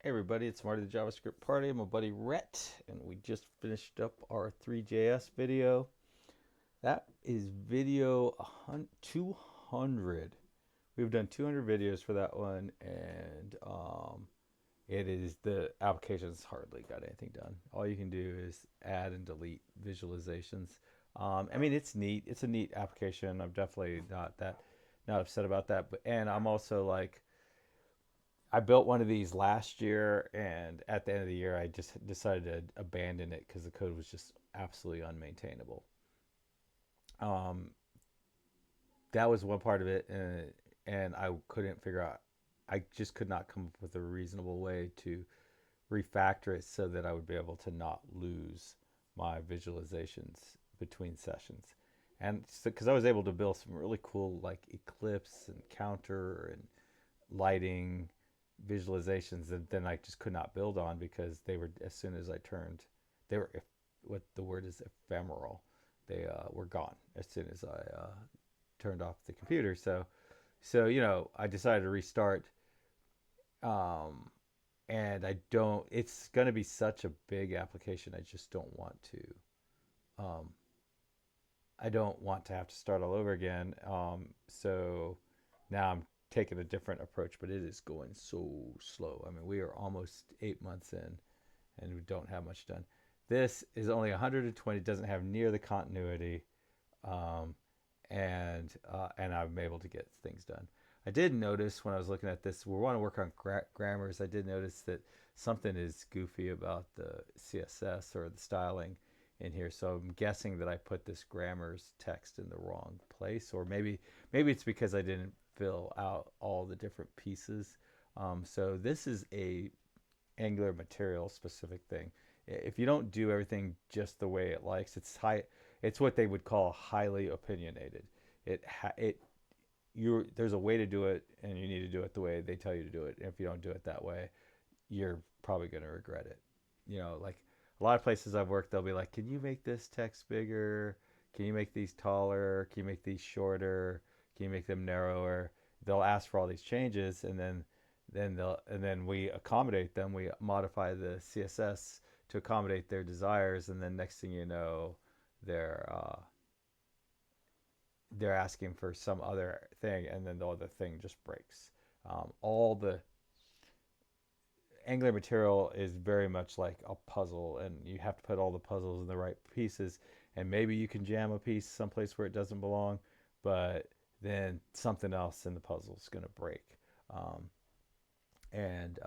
Hey everybody, it's Marty the JavaScript Party. I'm my buddy Rhett, and we just finished up our Three.js video. That is video 200. We've done 200 videos for that one, and it is the application's hardly got anything done. All you can do is add and delete visualizations. I mean, it's neat. It's a neat application. I'm definitely not upset about that. But and I'm also like I built one of these last year, and at the end of the year, I just decided to abandon it because the code was just absolutely unmaintainable. Um, that was one part of it, and I couldn't figure out. I just could not come up with a reasonable way to refactor it so that I would be able to not lose my visualizations between sessions. And because I was able to build some really cool like eclipse and counter and lighting visualizations that then I just could not build on because they were, as soon as I turned, they were, what the word is, ephemeral. They were gone as soon as I turned off the computer. So I decided to restart. Um, and I don't. It's going to be such a big application. I just don't want to. Um, I don't want to have to start all over again. So now I'm taking a different approach, but it is going so slow. I mean, we are almost 8 months in, and we don't have much done. This is only 120. Doesn't have near the continuity, um, and I'm able to get things done. I did notice when I was looking at this, we want to work on grammars. I did notice that something is goofy about the CSS or the styling in here. So I'm guessing that I put this grammars text in the wrong place, or maybe it's because I didn't fill out all the different pieces. So this is a Angular material specific thing. If you don't do everything just the way it likes, it's high. It's what they would call highly opinionated. It there's a way to do it, and you need to do it the way they tell you to do it. And if you don't do it that way, you're probably going to regret it. Like a lot of places I've worked, they'll be like, "Can you make this text bigger? Can you make these taller? Can you make these shorter? Can you make them narrower?" They'll ask for all these changes, and then we accommodate them. We modify the CSS to accommodate their desires, and then next thing you know, they're uh, they're asking for some other thing, and then the other thing just breaks. All the Angular material is very much like a puzzle, and you have to put all the puzzles in the right pieces. And maybe you can jam a piece someplace where it doesn't belong, but then something else in the puzzle is going to break. Um, and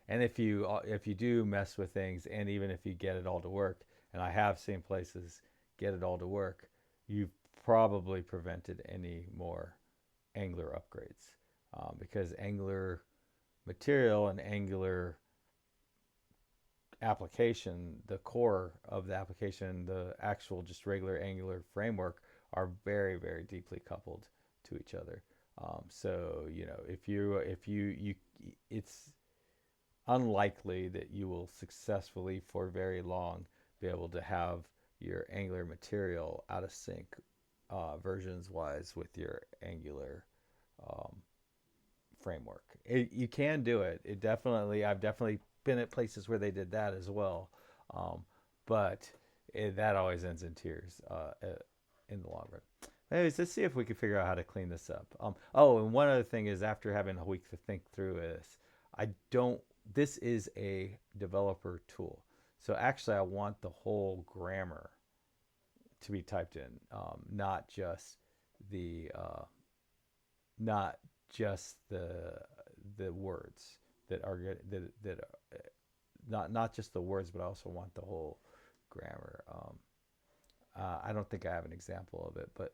and if you do mess with things, and even if you get it all to work, and I have seen places get it all to work, you've probably prevented any more Angular upgrades, because Angular material and Angular application, the core of the application, the actual just regular Angular framework, are very, very deeply coupled to each other. So if you, it's unlikely that you will successfully for very long be able to have your Angular material out of sync, versions wise, with your Angular um, framework. You can do it. I've definitely been at places where they did that as well, um, but that always ends in tears, in the long run. Anyways, let's see if we can figure out how to clean this up. Oh, and one other thing is, after having a week to think through this, I don't. This is a developer tool, so actually, I want the whole grammar to be typed in, the uh, not just the words that are that not just the words, but I also want the whole grammar. I don't think I have an example of it, but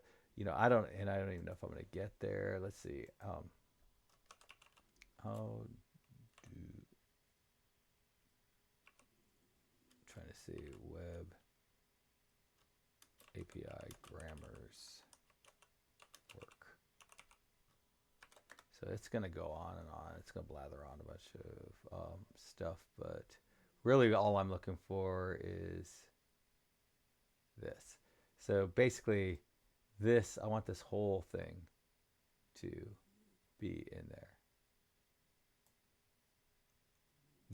I don't even know if I'm going to get there. Let's see. How do Trying to see web API grammars work. So it's going to go on and on. It's going to blather on a bunch of stuff, but really all I'm looking for is this. So basically, I want this whole thing to be in there.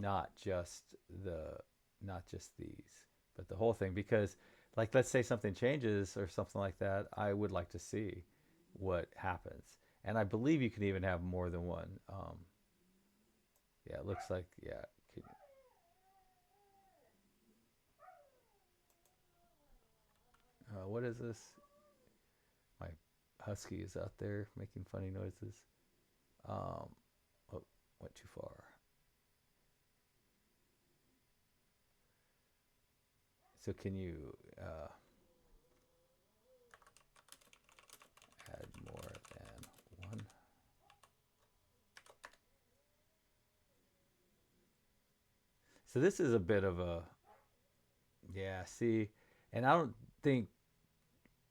not just not just these, but the whole thing. Because, like, let's say something changes or something like that, I would like to see what happens. And I believe you can even have more than one. Yeah, it looks like, yeah. What is this? My husky is out there making funny noises. Um, oh, went too far. So can you add more than one? So this is a bit of a, yeah, see, and I don't think,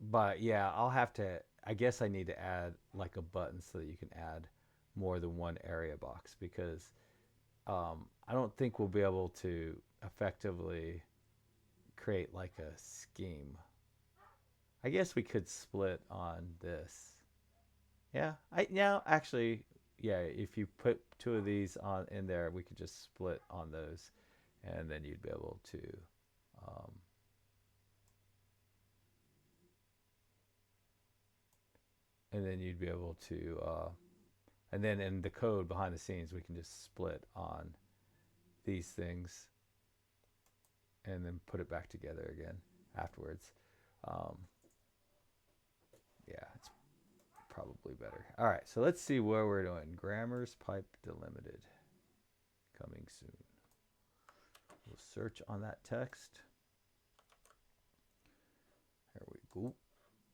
but yeah, I'll have to, I guess I need to add like a button so that you can add more than one area box, because I don't think we'll be able to effectively create like a scheme. I guess we could split on this. Yeah, actually, yeah, if you put two of these on in there, we could just split on those, and then you'd be able to, um, and then you'd be able to, and then in the code behind the scenes, we can just split on these things, and then put it back together again afterwards. Um, yeah, it's probably better. All right, so let's see where we're doing. Grammar's pipe delimited, coming soon. We'll search on that text. There we go.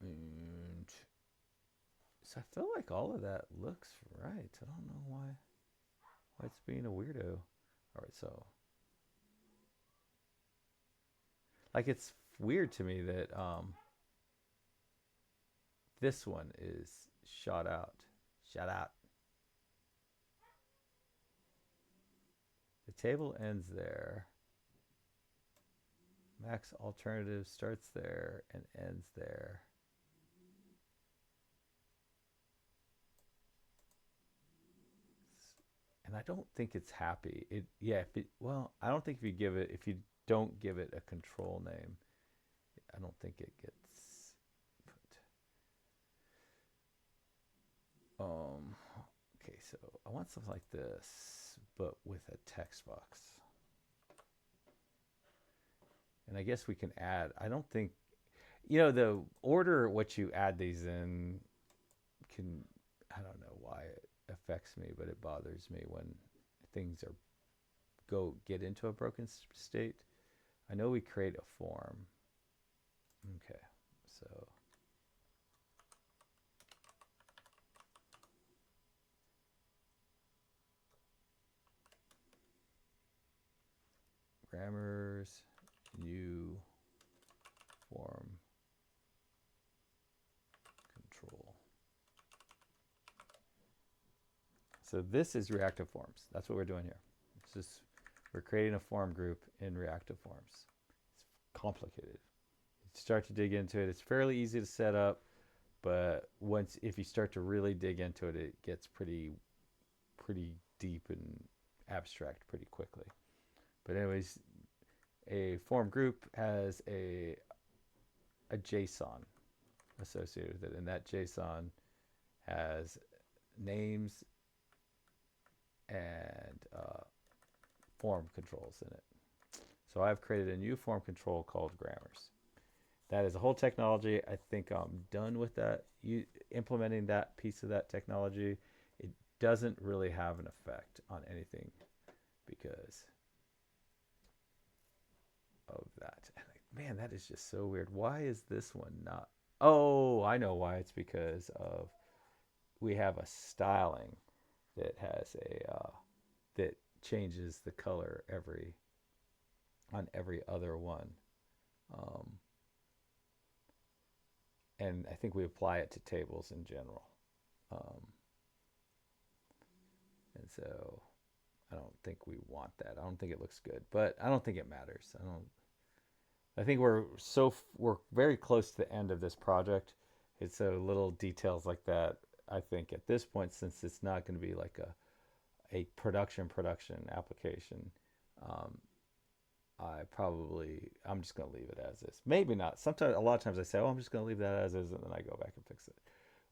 And so I feel like all of that looks right. I don't know why it's being a weirdo. All right, so like it's weird to me that this one is shot out. Shot out. The table ends there. Max alternative starts there and ends there. And I don't think it's happy. Well, I don't think if you don't give it a control name, I don't think it gets put. Okay, so I want something like this, but with a text box. And I guess we can add, I don't think, the order what you add these in can, I don't know why it affects me, but it bothers me when things get into a broken state. I know we create a form. Okay, so Grammar's new form control. So this is reactive forms. That's what we're doing here. We're creating a form group in reactive forms. It's complicated. You start to dig into it. It's fairly easy to set up, but if you start to really dig into it, it gets pretty deep and abstract pretty quickly. But anyways, a form group has a JSON associated with it, and that JSON has names and form controls in it. So I've created a new form control called Grammars. That is a whole technology. I think I'm done with that. Implementing that piece of that technology, it doesn't really have an effect on anything because of that. Man, that is just so weird. Why is this one not? Oh, I know why. It's because of we have a styling that has that changes the color on every other one. And I think we apply it to tables in general. And so I don't think we want that. I don't think it looks good, but I don't think it matters. I think we're very close to the end of this project. It's so little details like that. I think at this point, since it's not going to be like a production application, Um, I'm just going to leave it as is. Maybe not. Sometimes, a lot of times I say, oh, I'm just going to leave that as is, and then I go back and fix it.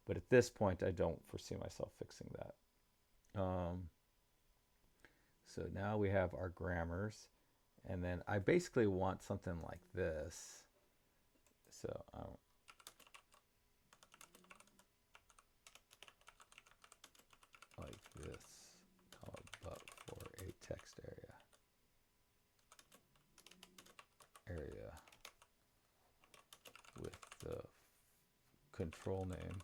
But at this point, I don't foresee myself fixing that. So now we have our grammars, and then I basically want something like this. So like this, but for a text area with the control name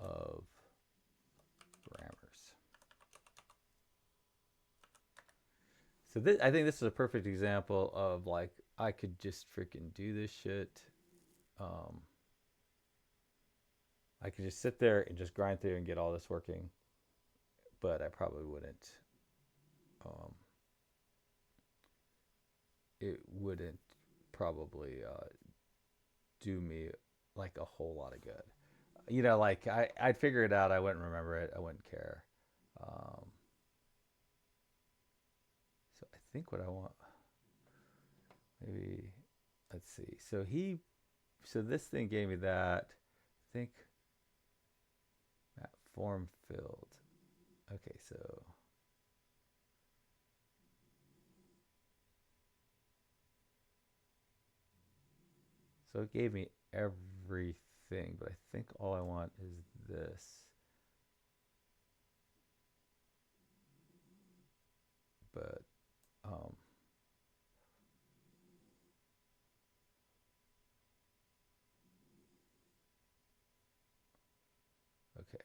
of grammars. So this, I think this is a perfect example of like I could just freaking do this shit. Um, I could just sit there and just grind through and get all this working, but I probably wouldn't. Um, it wouldn't probably do me like a whole lot of good. You know, like I'd figure it out. I wouldn't remember it. I wouldn't care. Um, so I think what I want, maybe, let's see. So this thing gave me that. I think that form filled. Okay, so it gave me everything, but I think all I want is this. But um, okay.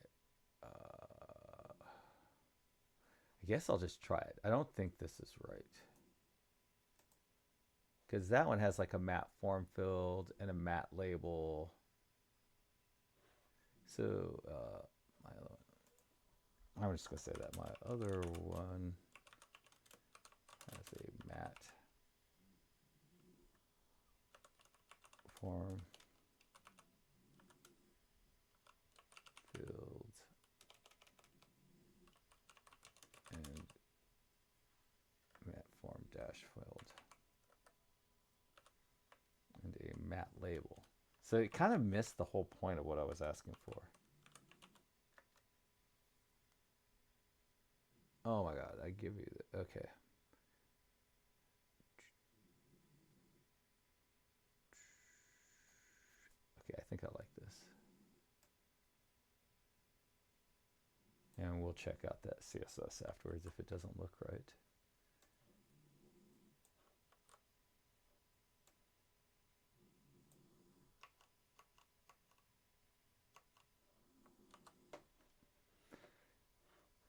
I guess I'll just try it. I don't think this is right because that one has like a matte form filled and a matte label. So I'm just gonna say that my other one has a matte form filled and matte form dash filled and a matte label. So it kind of missed the whole point of what I was asking for. Oh my god, I give you the okay. Okay, I think I like this. And we'll check out that CSS afterwards if it doesn't look right.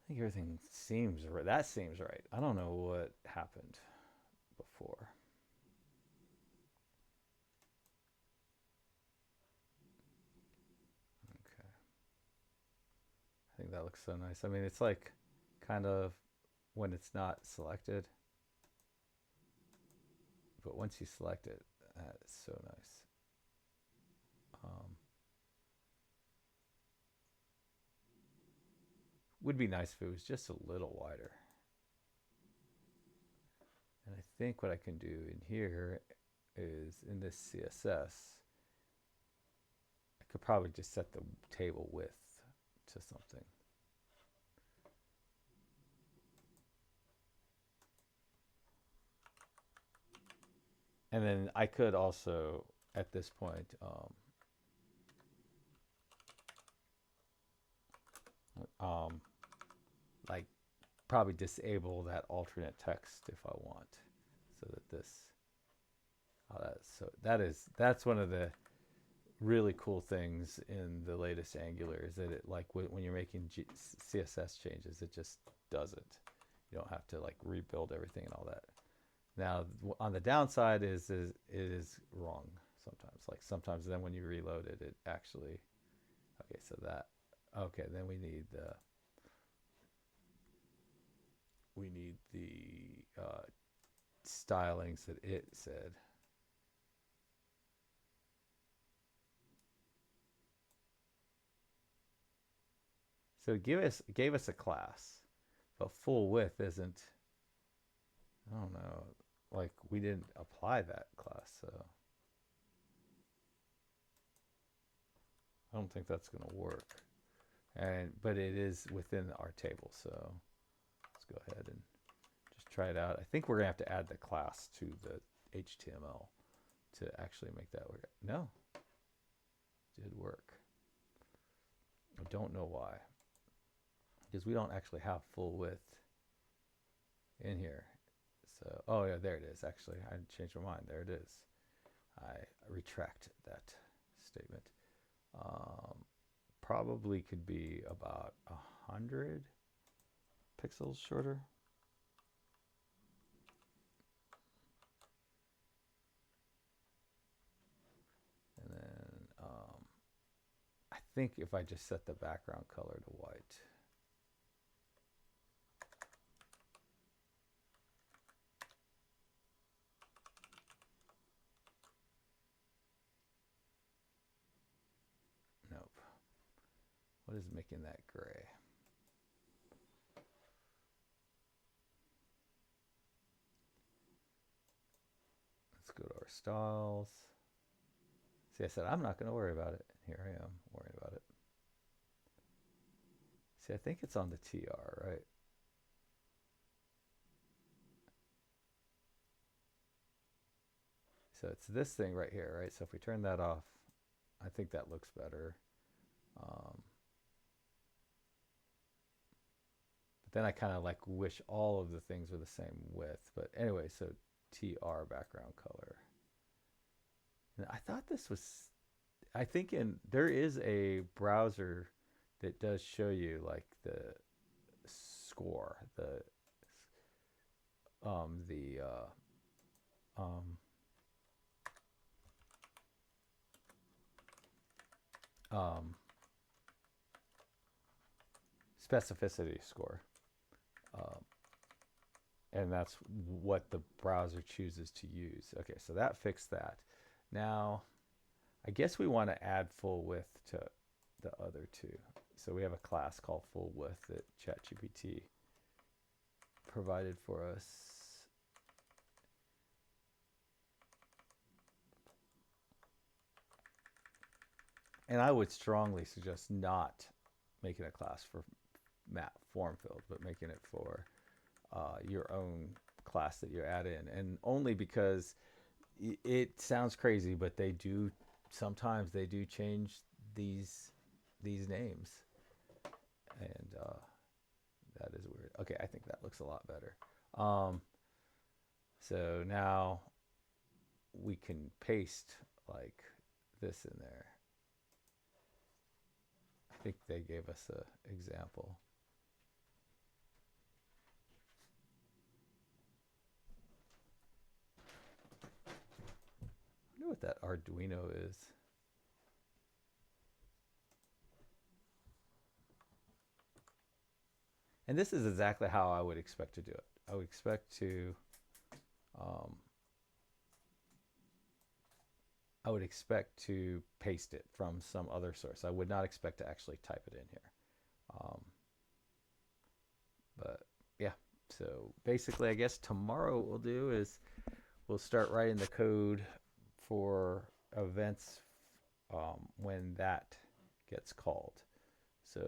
I think everything seems right. That seems right. I don't know what happened before. Okay. I think that looks so nice. I mean, it's like kind of when it's not selected, but once you select it, that is so nice. Would be nice if it was just a little wider. And I think what I can do in here is in this CSS, I could probably just set the table width to something. And then I could also, at this point, like probably disable that alternate text if I want, so that this, that's one of the really cool things in the latest Angular is that it like when you're making CSS changes, it just does it. You don't have to like rebuild everything and all that. Now on the downside is it is wrong sometimes. Like sometimes then when you reload it, it actually okay. So that okay. Then we need the stylings that it said. So it gave us a class, but full width isn't I don't know. Like, we didn't apply that class, so I don't think that's going to work. But it is within our table, so let's go ahead and just try it out. I think we're going to have to add the class to the HTML to actually make that work. No, it did work. I don't know why, because we don't actually have full width in here. So, oh yeah, there it is. Actually, I changed my mind. There it is. I retract that statement. Probably could be about 100 pixels shorter. And then I think if I just set the background color to white. Nope. What is making that gray? Let's go to our styles. See, I said I'm not going to worry about it. Here I am worrying about it. See, I think it's on the TR, right? So it's this thing right here, right? So if we turn that off, I think that looks better. But then I kind of like wish all of the things were the same width. But anyway, so TR background color. And I thought this was, I think there is a browser that does show you like the score, the specificity score. And that's what the browser chooses to use. Okay, so that fixed that. Now, I guess we want to add full width to the other two. So we have a class called full width that ChatGPT provided for us. And I would strongly suggest not making a class for map form filled, but making it for your own class that you add in. And only because it sounds crazy, but they do sometimes they do change these names, and that is weird. Okay, I think that looks a lot better. So now we can paste like this in there. I think they gave us an example. I wonder what that Arduino is. And this is exactly how I would expect to do it. I would expect to paste it from some other source. I would not expect to actually type it in here. But yeah, so basically I guess tomorrow what we'll do is we'll start writing the code for events when that gets called. So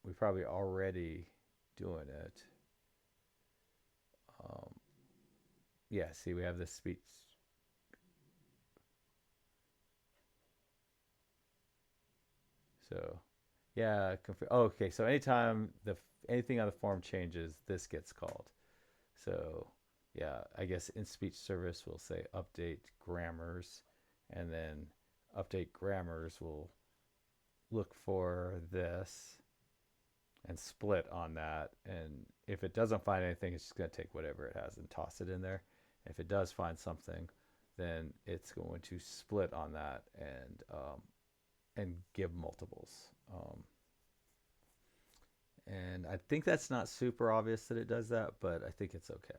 we're probably already doing it. Yeah, see, we have this speech. So yeah, oh, okay. So anytime anything on the form changes, this gets called. So yeah, I guess in speech service we'll say update grammars, and then update grammars will look for this and split on that. And if it doesn't find anything, it's just going to take whatever it has and toss it in there. If it does find something, then it's going to split on that and give multiples. And I think that's not super obvious that it does that, but I think it's okay.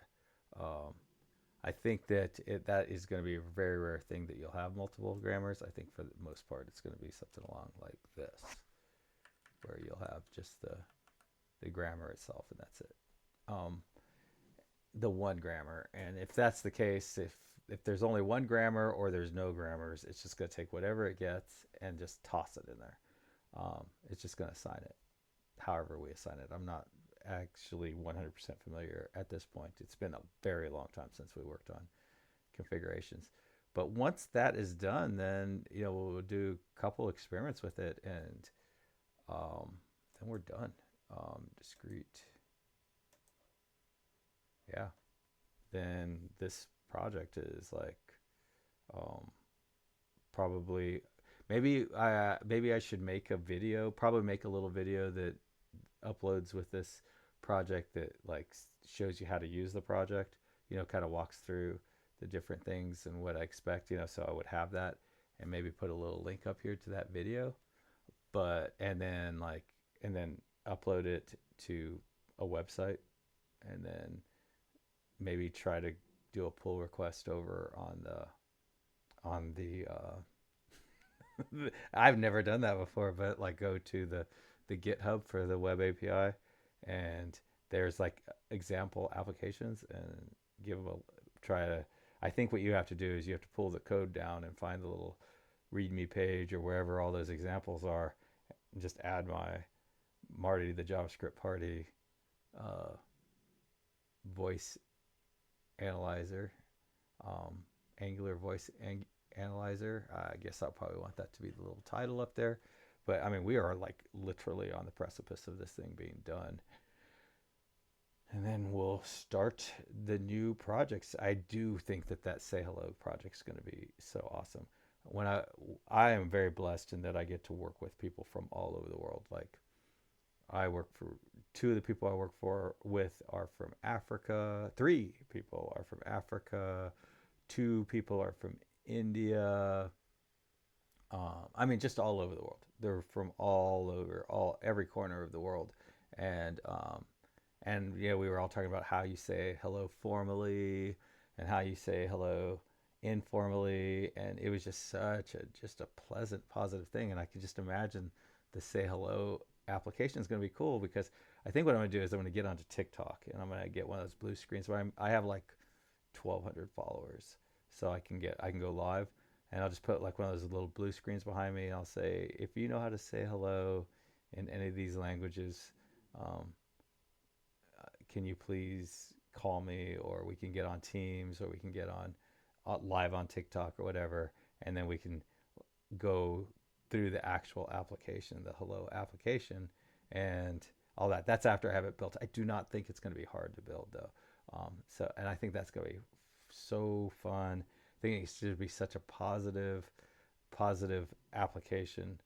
I think that that is going to be a very rare thing that you'll have multiple grammars. I think for the most part, it's going to be something along like this, where you'll have just the grammar itself, and that's it. the one grammar. And if that's the case, if there's only one grammar or there's no grammars, it's just going to take whatever it gets and just toss it in there. It's just going to assign it however we assign it. I'm not actually 100% familiar at this point. It's been a very long time since we worked on configurations. But once that is done, then we'll do a couple experiments with it, and then we're done. Discrete, yeah. Then this project is like um, probably maybe I should make a video. Probably make a little video that uploads with this project that like shows you how to use the project. Kind of walks through the different things and what I expect. So I would have that and maybe put a little link up here to that video. But and then upload it to a website, and then maybe try to do a pull request over on the I've never done that before, but like go to the GitHub for the web API, and there's like example applications, and give them a try to. I think what you have to do is you have to pull the code down and find the little README page or wherever all those examples are, and just add my Marty the JavaScript party uh, voice analyzer, um, Angular voice analyzer. I guess I'll probably want that to be the little title up there. But I mean, we are like literally on the precipice of this thing being done. And then we'll start the new projects. I do think that Say Hello project is going to be so awesome. When I am very blessed in that I get to work with people from all over the world. Like I work for two of the people I work for with are from Africa. Three people are from Africa. Two people are from India. I mean, just all over the world. They're from all over, every corner of the world, and we were all talking about how you say hello formally and how you say hello informally, and it was just just a pleasant, positive thing. And I could just imagine the Say Hello application is going to be cool, because I think what I'm going to do is I'm going to get onto TikTok, and I'm going to get one of those blue screens where I have like 1,200 followers, so I can go live, and I'll just put like one of those little blue screens behind me, and I'll say, if you know how to say hello in any of these languages, um, can you please call me, or we can get on Teams, or we can get on live on TikTok or whatever, and then we can go through the actual application, the hello application, and all that. That's after I have it built. I do not think it's going to be hard to build though. And I think that's going to be so fun. I think it should be such a positive application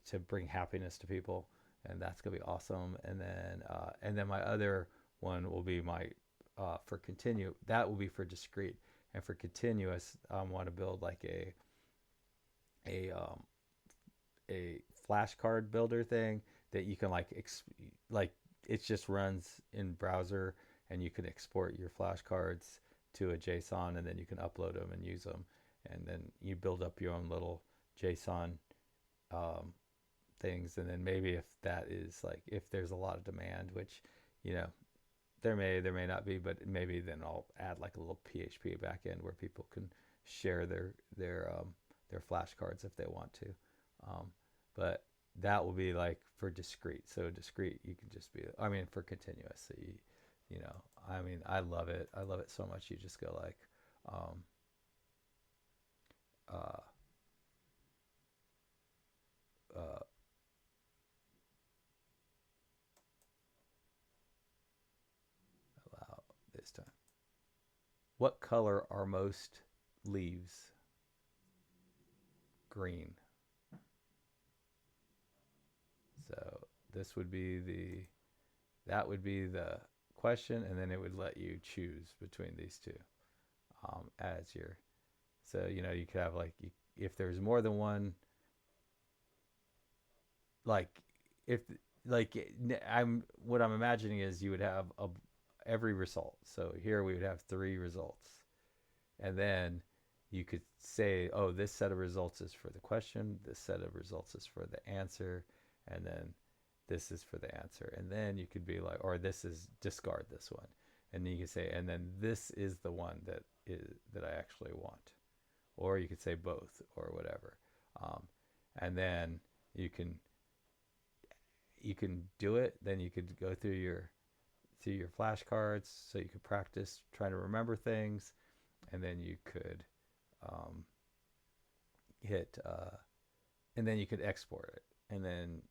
to bring happiness to people, and that's going to be awesome. And then my other one will be my for continue. That will be for discrete, and for continuous, I want to build like a flashcard builder thing that you can like it just runs in browser, and you can export your flashcards to a JSON, and then you can upload them and use them, and then you build up your own little JSON um, things. And then maybe if that is like, if there's a lot of demand, which you know there may not be, but maybe then I'll add like a little PHP backend where people can share their flashcards if they want to. Um, but that will be like for discrete. So discrete, you can just be, I mean, for continuous. So I mean, I love it. I love it so much. You just go like, um, uh, uh, allow this time. What color are most leaves? Green. So this would be that would be the question, and then it would let you choose between these two as your. So you could have like, if there's more than one, like if like I'm what I'm imagining is you would have every result. So here we would have three results, and then you could say, oh, this set of results is for the question, this set of results is for the answer, and then this is for the answer. And then you could be like, or this is discard this one. and then you can say, and then this is the one that I actually want, or you could say both or whatever, um, and then you can you can do it. Then you could go through your flashcards, so you could practice trying to remember things, and then you could um, hit and then you could export it. And then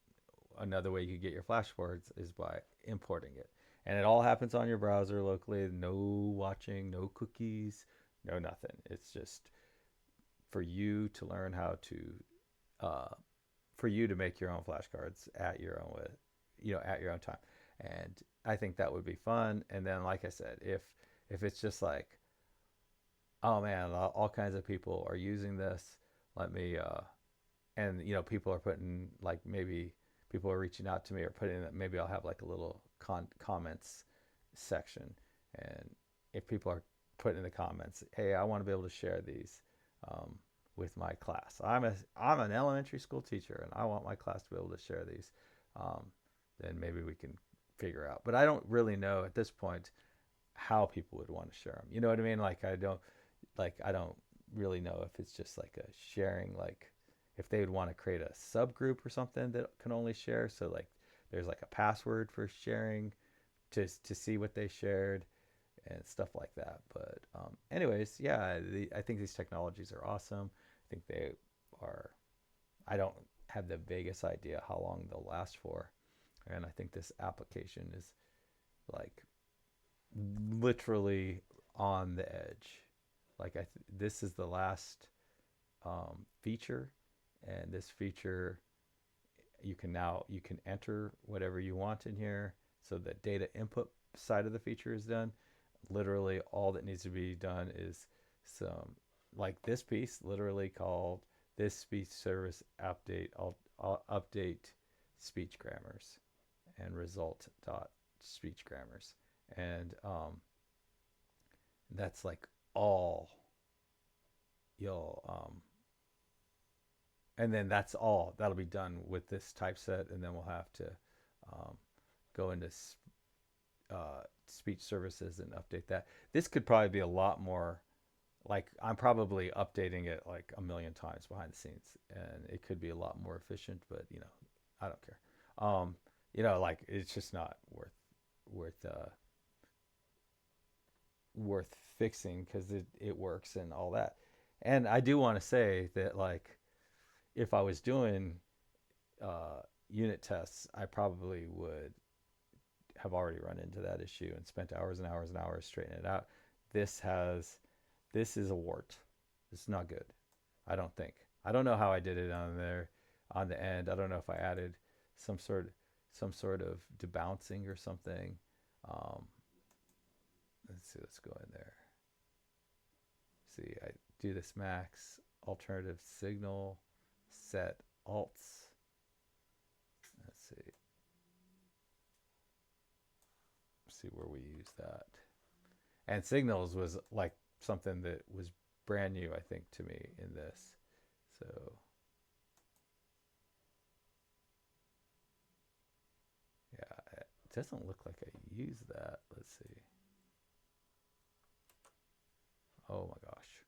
another way you could get your flashcards is by importing it. And it all happens on your browser locally. No watching, no cookies, no nothing. It's just for you to learn how to, uh, for you to make your own flashcards at your own with, at your own time. And I think that would be fun. And then, like I said, if it's just like, oh man, all kinds of people are using this, let me and people are putting, like, maybe people are reaching out to me or putting that, maybe I'll have like a little comments section, and if people are putting in the comments, hey, I want to be able to share these um, with my class. I'm an elementary school teacher and I want my class to be able to share these, um, then maybe we can figure out. But I don't really know at this point how people would want to share them. You know what I mean? I don't really know if it's just like a sharing, like if they would want to create a subgroup or something that can only share. So like there's like a password for sharing to see what they shared and stuff like that. But anyways, yeah, I think these technologies are awesome. I think they are. I don't have the vaguest idea how long they'll last for, and I think this application is like literally on the edge. Like this is the last feature, and this feature you can enter whatever you want in here. So the data input side of the feature is done. Literally, all that needs to be done is some, like this piece, literally called this speech service update. I'll update speech grammars and result dot speech grammars, and that's like all you'll and then that's all that'll be done with this typeset, and then we'll have to um, go into speech services and update that. This could probably be a lot more, like I'm probably updating it like a million times behind the scenes, and it could be a lot more efficient, but I don't care. Like it's just not worth worth fixing, because it works and all that. And I do want to say that, like, if I was doing unit tests, I probably would have already run into that issue and spent hours and hours and hours straightening it out. This is a wart. It's not good. I don't think. I don't know how I did it on there on the end. I don't know if I added some sort of debouncing or something. Um, let's see. Let's go in there. See, I do this max alternative signal set alts. Let's see where we use that. And signals was like something that was brand new, I think, to me in this. So yeah, it doesn't look like I use that. Let's see. Oh my gosh.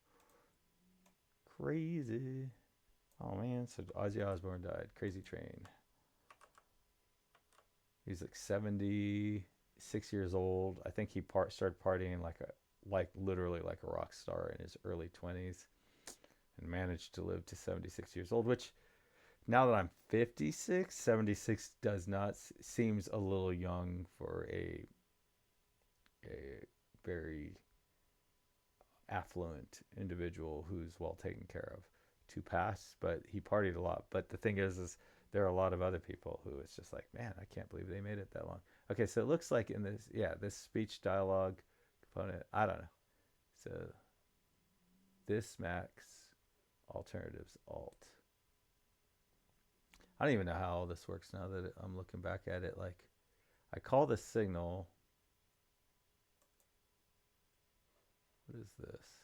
Crazy. Oh man, so Ozzy Osbourne died. Crazy Train. He's like 76 years old. I think he started partying like literally like a rock star in his early 20s, and managed to live to 76 years old, which now that I'm 56, 76 does not seems a little young for a very affluent individual who's well taken care of to pass. But he partied a lot. But the thing is there are a lot of other people who it's just like, man, I can't believe they made it that long. Okay, so it looks like in this, yeah, this speech dialogue component, I don't know. So this max alternatives alt. I don't even know how all this works now that I'm looking back at it. Like, I call this signal. What is this?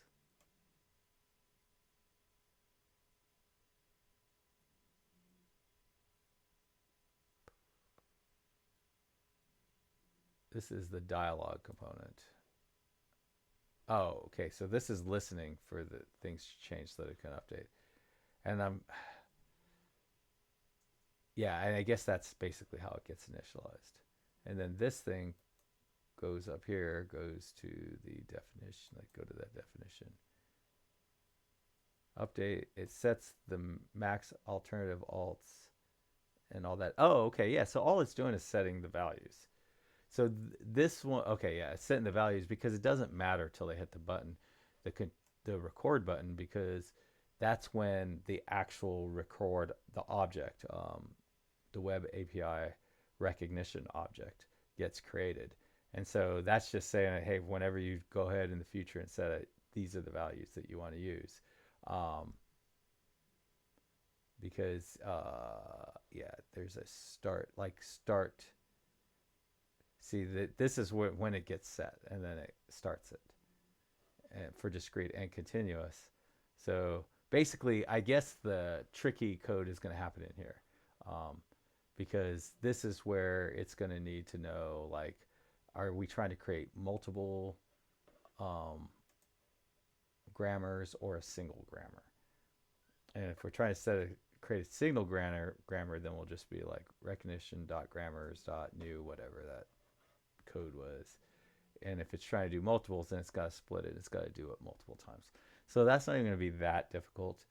This is the dialogue component. Oh, okay. So this is listening for the things to change so that it can update. And yeah, and I guess that's basically how it gets initialized. And then this thing goes up here, goes to the definition, like go to that definition. Update, it sets the max alternative alts and all that. Oh, okay, yeah. So all it's doing is setting the values. So this one, okay, yeah, it's setting the values because it doesn't matter till they hit the button, the record button, because that's when the actual record the object, the web API recognition object gets created. And so that's just saying, hey, whenever you go ahead in the future and set it, these are the values that you want to use. Because, yeah, there's a start, like start. See, that this is when it gets set, and then it starts it and for discrete and continuous. So basically, I guess the tricky code is going to happen in here. Because this is where it's going to need to know, like, are we trying to create multiple grammars or a single grammar? And if we're trying to create a single grammar, then we'll just be like recognition.grammars.new, whatever that code was. And if it's trying to do multiples, then it's got to split it. It's got to do it multiple times. So that's not even going to be that difficult.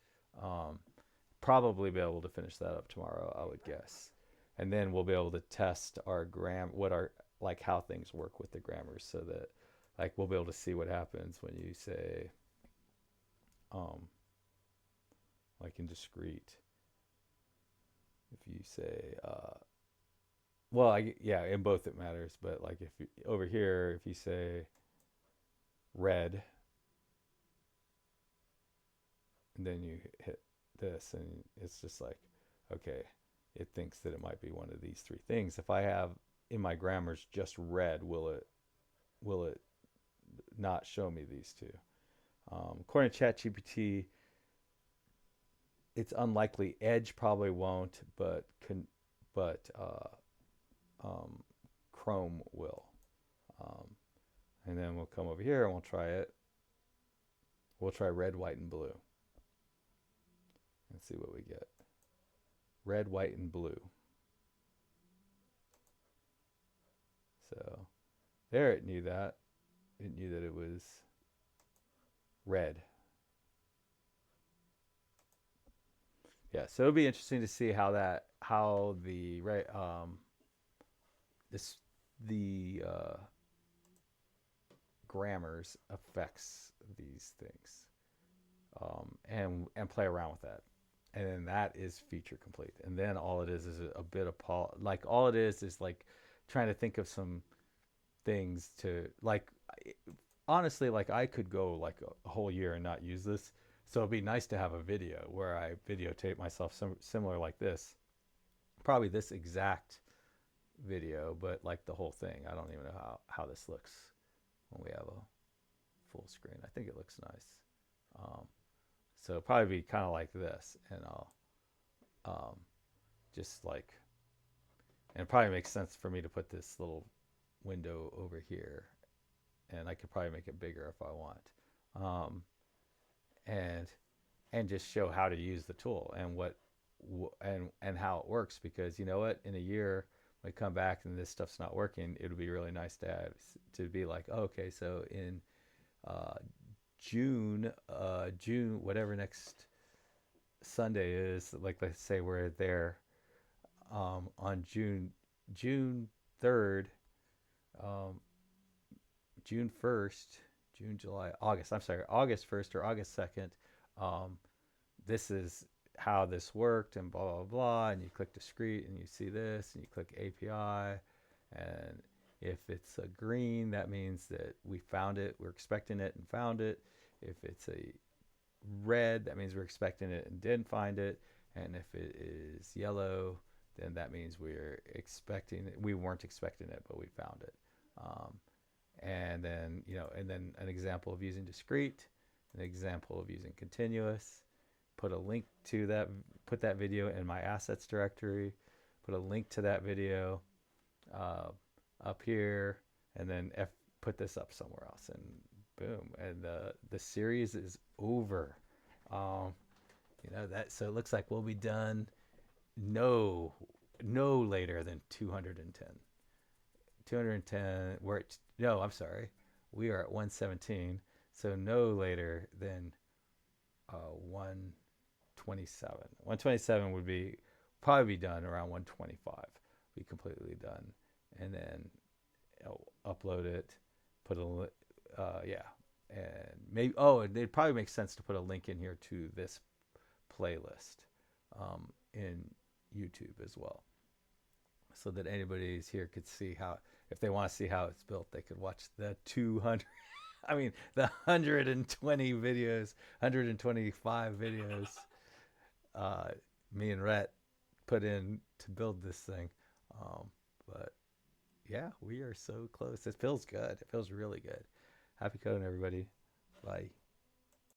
Probably be able to finish that up tomorrow, I would guess. And then we'll be able to test our like how things work with the grammars, so that like we'll be able to see what happens when you say, like in discrete, if you say, well, yeah, in both it matters, but like if you, over here, if you say red, and then you hit this, and it's just like, okay, it thinks that it might be one of these three things. If I have in my grammars just red, will it not show me these two? According to ChatGPT, it's unlikely. Edge probably won't, but Chrome will. And then we'll come over here and we'll try it. We'll try red, white, and blue. And see what we get. Red, white, and blue. So there it knew that. It knew that it was red. Yeah, so it'll be interesting to see how the grammars affects these things, and play around with that. And then that is feature complete. And then all it is a bit of like all it is like trying to think of some things to, like, honestly, like I could go like a whole year and not use this. So it'd be nice to have a video where I videotape myself similar like this. Probably this exact video, but like the whole thing. I don't even know how this looks when we have a full screen. I think it looks nice. So it'll probably be kind of like this, and I'll just like, and it probably makes sense for me to put this little window over here, and I could probably make it bigger if I want, and just show how to use the tool and and how it works. Because you know what, in a year when I come back and this stuff's not working, it would be really nice to be like, oh, okay, so in June, whatever next Sunday is, like let's say we're there on June 3rd, June 1st, June, July, August. I'm sorry, August 1st or August 2nd. This is how this worked, and blah blah blah. And you click discrete, and you see this, and you click API, and if it's a green, that means that we found it, we're expecting it, and found it. If it's a red, that means we're expecting it and didn't find it. And if it is yellow, then that means we weren't expecting it, but we found it. And then, and then an example of using discrete, an example of using continuous. Put a link to that, put that video in my assets directory, put a link to that video up here, and then put this up somewhere else, and boom, and the series is over. Um, that, so it looks like we'll be done no later than 210. 210. We're at, no, I'm sorry, we are at 117. So no later than 127. 127 would be probably be done around 125. Be completely done, and then upload it. Put a yeah, and maybe it'd probably make sense to put a link in here to this playlist in YouTube as well, so that anybody who's here could see how, if they want to see how it's built, they could watch the 200. I mean, the 120 videos, 125 videos, uh, me and Rhett put in to build this thing. But yeah, we are so close. It feels good. It feels really good. Happy coding, everybody. Bye.